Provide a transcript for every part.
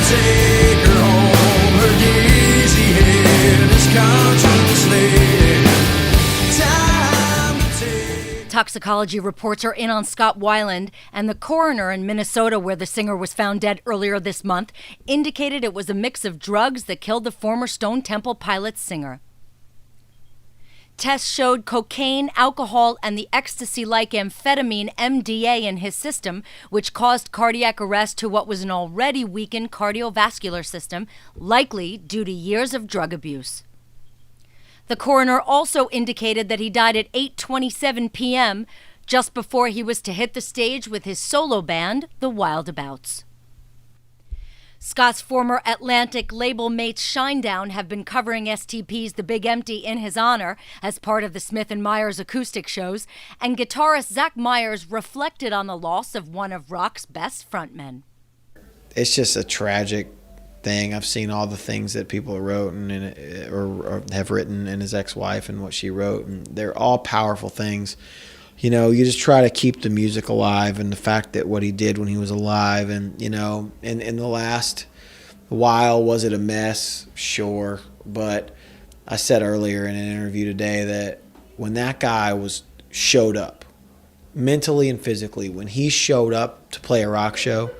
take her home. Her dizzy head is contemplating. Time to take. Toxicology reports are in on Scott Weiland, and the coroner in Minnesota, where the singer was found dead earlier this month, indicated it was a mix of drugs that killed the former Stone Temple Pilots singer. Tests showed cocaine, alcohol, and the ecstasy-like amphetamine MDA in his system, which caused cardiac arrest to what was an already weakened cardiovascular system, likely due to years of drug abuse. The coroner also indicated that he died at 8:27 p.m., just before he was to hit the stage with his solo band, the Wildabouts. Scott's former Atlantic Labelmates Shinedown have been covering STP's The Big Empty in his honor as part of the Smith & Myers acoustic shows, and guitarist Zach Myers reflected on the loss of one of rock's best frontmen. It's just a tragic thing. I've seen all the things that people wrote or have written, and his ex-wife and what she wrote, and they're all powerful things. You know, you just try to keep the music alive, and the fact that what he did when he was alive, and, you know, in the last while, was it a mess? Sure. But I said earlier in an interview today that when that guy showed up, mentally and physically, when he showed up to play a rock show,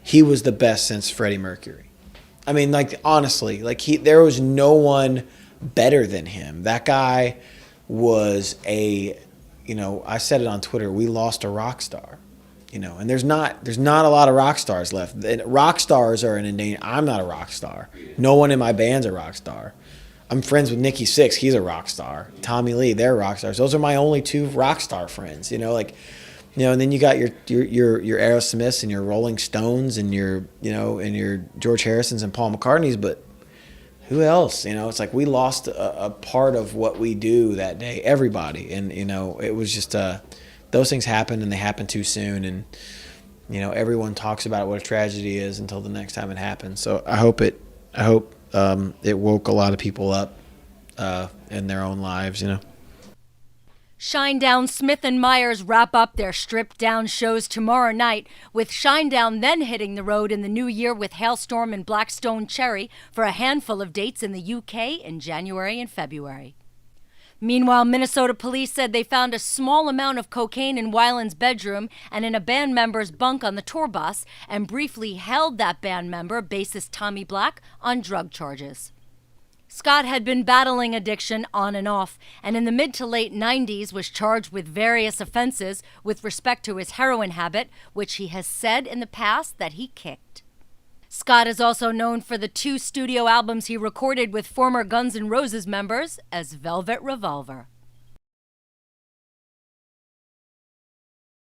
he was the best since Freddie Mercury. I mean, like, honestly, like, there was no one better than him. That guy was you know, I said it on Twitter, we lost a rock star, you know, and there's not a lot of rock stars left. And rock stars are I'm not a rock star. No one in my band's a rock star. I'm friends with Nikki Sixx. He's a rock star. Tommy Lee, they're rock stars. Those are my only two rock star friends, you know, like, you know, and then you got your Aerosmiths and your Rolling Stones and your George Harrisons and Paul McCartneys, but who else? You know, it's like we lost a part of what we do that day, everybody. And, you know, it was just those things happened, and they happened too soon. And, you know, everyone talks about what a tragedy is until the next time it happens. So I hope it woke a lot of people up in their own lives, you know. Shinedown Smith & Myers wrap up their stripped-down shows tomorrow night, with Shinedown then hitting the road in the new year with Hailstorm and Blackstone Cherry for a handful of dates in the UK in January and February. Meanwhile, Minnesota police said they found a small amount of cocaine in Weiland's bedroom and in a band member's bunk on the tour bus, and briefly held that band member, bassist Tommy Black, on drug charges. Scott had been battling addiction on and off, and in the mid to late 90s was charged with various offenses with respect to his heroin habit, which he has said in the past that he kicked. Scott is also known for the 2 studio albums he recorded with former Guns N' Roses members as Velvet Revolver.